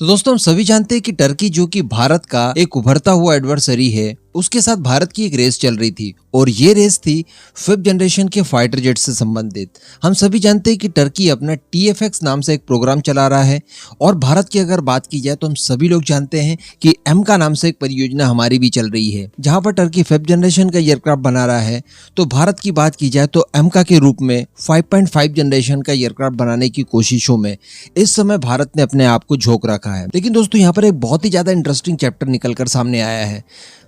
तो दोस्तों हम सभी जानते हैं कि टर्की जो कि भारत का एक उभरता हुआ एडवर्सरी है, उसके साथ भारत की एक रेस चल रही थी और ये रेस थी 5th जनरेशन के फाइटर जेट से संबंधित। हम सभी जानते हैं कि टर्की अपना TFX नाम से एक प्रोग्राम चला रहा है और भारत की अगर बात की जाए तो हम सभी लोग जानते हैं कि एमका नाम से एक परियोजना हमारी भी चल रही है, जहां पर टर्की 5th जनरेशन का एयरक्राफ्ट बना रहा है। तो भारत की बात की जाए तो एमका के रूप में 5.5 जनरेशन का एयरक्राफ्ट बनाने की कोशिशों में इस समय भारत ने अपने आप को झोंक रखा है। लेकिन दोस्तों यहाँ पर एक बहुत ही ज्यादा इंटरेस्टिंग चैप्टर निकलकर सामने आया है।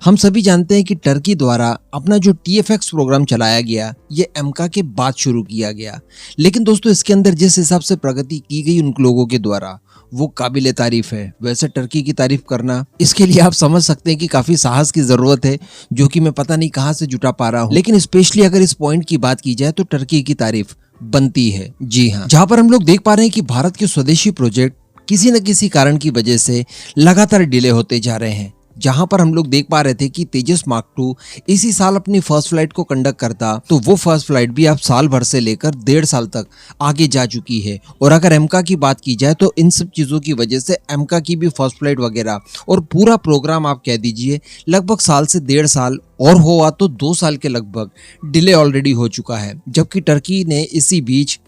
हम सभी जानते हैं कि टर्की द्वारा अपना जो TFX प्रोग्राम चलाया गया ये एमका के बाद शुरू किया गया, लेकिन दोस्तों इसके अंदर जिस हिसाब से प्रगति की गई उन लोगों के द्वारा वो काबिले तारीफ है। वैसे टर्की की तारीफ करना, इसके लिए आप समझ सकते हैं कि काफी साहस की जरूरत है, जो कि मैं पता नहीं कहां से जुटा पा रहा हूं। लेकिन स्पेशली अगर इस पॉइंट की बात की जाए तो टर्की की तारीफ बनती है। जी हाँ, जहां पर हम लोग देख पा रहे हैं कि भारत के स्वदेशी प्रोजेक्ट किसी न किसी कारण की वजह से लगातार डिले होते जा रहे हैं। जहां पर हम लोग देख पा रहे थे कि तेजस मार्क 2 इसी साल अपनी फर्स्ट फ्लाइट को कंडक्ट करता, तो वो फर्स्ट फ्लाइट भी अब साल भर से लेकर 1.5 साल तक आगे जा चुकी है। और अगर एमका की बात की जाए तो इन सब चीजों की वजह से एमका की भी फर्स्ट फ्लाइट वगैरह और पूरा प्रोग्राम आप कह दीजिए लगभग साल से 1.5 साल और हुआ तो 2 साल के लगभग डिले ऑलरेडी हो चुका है। जबकि टर्की ने इसी बीच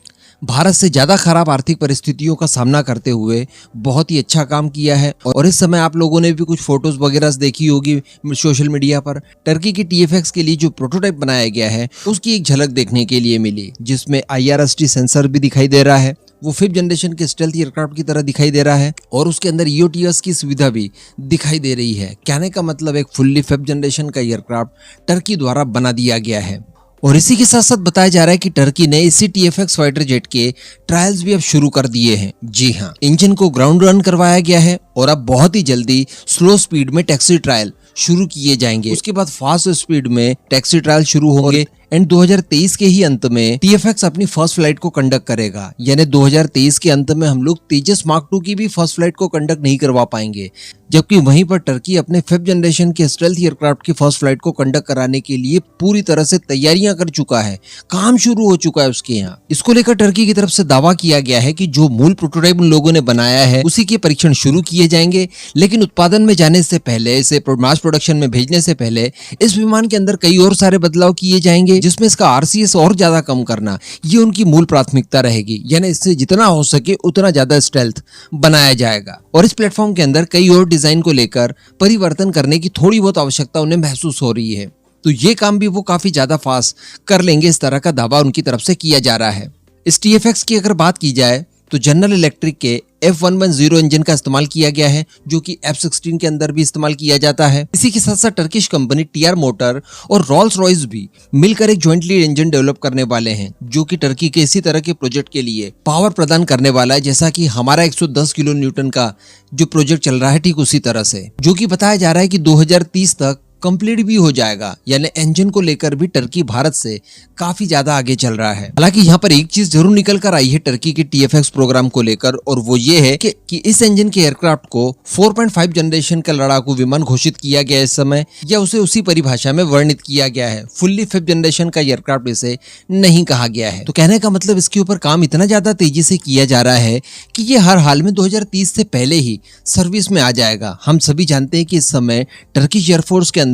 भारत से ज्यादा खराब आर्थिक परिस्थितियों का सामना करते हुए बहुत ही अच्छा काम किया है। और इस समय आप लोगों ने भी कुछ फोटोज वगैरह देखी होगी सोशल मीडिया पर। टर्की की TFX के लिए जो प्रोटोटाइप बनाया गया है उसकी एक झलक देखने के लिए मिली, जिसमें IRST सेंसर भी दिखाई दे रहा है। वो 5th जनरेशन के स्टेल्थ एयरक्राफ्ट की तरह दिखाई दे रहा है और उसके अंदर EOTS की सुविधा भी दिखाई दे रही है। कहने का मतलब एक फुल्ली 5th जनरेशन का एयरक्राफ्ट टर्की द्वारा बना दिया गया है। और इसी के साथ साथ बताया जा रहा है कि टर्की ने इसी TFX फाइटर जेट के ट्रायल्स भी अब शुरू कर दिए हैं। जी हाँ, इंजन को ग्राउंड रन करवाया गया है और अब बहुत ही जल्दी स्लो स्पीड में टैक्सी ट्रायल शुरू किए जाएंगे। उसके बाद फास्ट स्पीड में टैक्सी ट्रायल शुरू होंगे एंड 2023 के ही अंत में TFX अपनी फर्स्ट फ्लाइट को कंडक्ट करेगा। यानी 2023 के अंत में हम लोग तेजस मार्क 2 की भी फर्स्ट फ्लाइट को कंडक्ट नहीं करवा पाएंगे, जबकि वहीं पर टर्की अपने 5th जनरेशन के स्टेल्थ एयरक्राफ्ट की फर्स्ट फ्लाइट को कंडक्ट कराने के लिए पूरी तरह से तैयारियां कर चुका है। काम शुरू हो चुका है उसके यहाँ। इसको लेकर टर्की की तरफ से दावा किया गया है कि जो मूल प्रोटोटाइप उन लोगों ने बनाया है उसी के परीक्षण शुरू किए जाएंगे, लेकिन उत्पादन में जाने से पहले, इसे मास प्रोडक्शन में भेजने से पहले इस विमान के अंदर कई और सारे बदलाव किए जाएंगे, जिसमें इसका RCS और ज्यादा कम करना ये उनकी मूल प्राथमिकता रहेगी। यानी इससे जितना हो सके उतना ज्यादा स्टेल्थ बनाया जाएगा। और इस प्लेटफॉर्म के अंदर कई और डिजाइन को लेकर परिवर्तन करने की थोड़ी बहुत आवश्यकता उन्हें महसूस हो रही है। तो ये काम भी वो काफी ज्यादा फास्ट कर लेंगे, इस तरह का दावा उनकी तरफ से किया जा रहा है। इस TFX की अगर बात की जाए तो जनरल इलेक्ट्रिक के F110 इंजन का इस्तेमाल किया गया है, जो कि F16 के अंदर भी इस्तेमाल किया जाता है। इसी के साथ साथ टर्किश कंपनी TR मोटर और रोल्स रॉयस भी मिलकर एक ज्वाइंटली इंजन डेवलप करने वाले हैं, जो कि टर्की के इसी तरह के प्रोजेक्ट के लिए पावर प्रदान करने वाला है, जैसा कि हमारा 110 किलो न्यूटन का जो प्रोजेक्ट चल रहा है ठीक उसी तरह से, जो कि बताया जा रहा है कि 2030 तक कंप्लीट भी हो जाएगा। यानी इंजन को लेकर भी टर्की भारत से काफी ज्यादा आगे चल रहा है। हालांकि यहाँ पर एक चीज जरूर निकल कर आई है टर्की के TFX प्रोग्राम को लेकर, और वो ये है कि इस इंजन के एयरक्राफ्ट को 4.5 जनरेशन का लड़ाकू विमान घोषित किया गया इस समय, या उसे उसी परिभाषा में वर्णित किया गया है। फुल्ली 5th जनरेशन का एयरक्राफ्ट इसे नहीं कहा गया है। तो कहने का मतलब इसके ऊपर काम इतना ज्यादा तेजी से किया जा रहा है कि ये हर हाल में 2030 से पहले ही सर्विस में आ जाएगा। हम सभी जानते हैं कि इस समय टर्किश एयरफोर्स के अंदर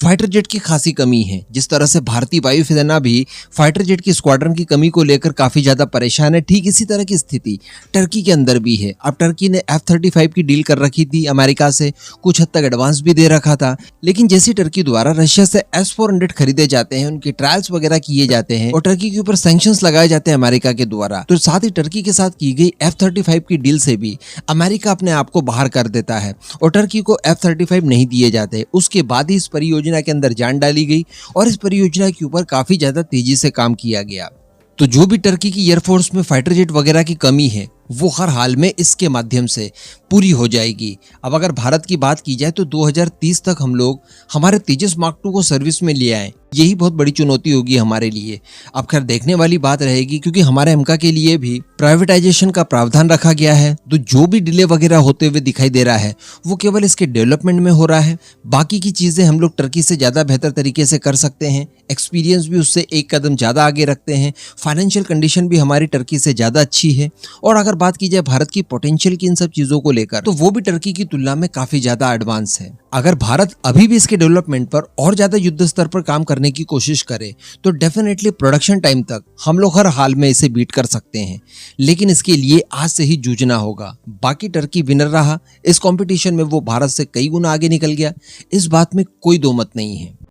फाइटर जेट की खासी कमी है। जिस तरह से भारतीय वायुसेना भी फाइटर जेट की स्क्वाड्रन की कमी को लेकर काफी ज्यादा परेशान है, ठीक इसी तरह की स्थिति टर्की के अंदर भी है। अब टर्की ने F-35 की डील कर रखी थी अमेरिका से, कुछ हद तक एडवांस भी दे रखा था, लेकिन जैसे टर्की द्वारा रशिया से S-400 खरीदे जाते हैं, उनके ट्रायल्स वगैरह किए जाते हैं और टर्की के ऊपर सैंक्शंस लगाए जाते हैं अमेरिका के द्वारा, तो साथ ही टर्की के साथ की गई F-35 की डील से भी अमेरिका अपने आप को बाहर कर देता है और टर्की को F-35 नहीं दिए जाते। उसके बाद इस परियोजना के अंदर जान डाली गई और इस परियोजना के ऊपर काफी ज्यादा तेजी से काम किया गया। तो जो भी टर्की की एयरफोर्स में फाइटर जेट वगैरह की कमी है वो हर हाल में इसके माध्यम से पूरी हो जाएगी। अब अगर भारत की बात की जाए तो 2030 तक हम लोग हमारे तेजस मार्क 2 को सर्विस में ले आए, यही बहुत बड़ी चुनौती होगी हमारे लिए। अब खैर देखने वाली बात रहेगी, क्योंकि हमारे अमेरिका के लिए भी प्राइवेटाइजेशन का प्रावधान रखा गया है, तो जो भी डिले वगैरह होते हुए दिखाई दे रहा है वो केवल इसके डेवलपमेंट में हो रहा है। बाकी की चीजें हम लोग टर्की से ज्यादा बेहतर तरीके से कर सकते हैं, एक्सपीरियंस भी उससे एक कदम ज्यादा आगे रखते हैं, फाइनेंशियल कंडीशन भी हमारी टर्की से ज्यादा अच्छी है। और अगर बात की जाए भारत की पोटेंशियल की इन सब चीजों को लेकर, तो वो भी टर्की की तुलना में काफी ज्यादा एडवांस है। अगर भारत अभी भी इसके डेवलपमेंट पर और ज्यादा युद्ध स्तर पर काम करने की कोशिश करे तो डेफिनेटली प्रोडक्शन टाइम तक हम लोग हर हाल में इसे बीट कर सकते हैं, लेकिन इसके लिए आज से ही जूझना होगा। बाकी टर्की विनर रहा इस कंपटीशन में, वो भारत से कई गुना आगे निकल गया, इस बात में कोई दो मत नहीं है।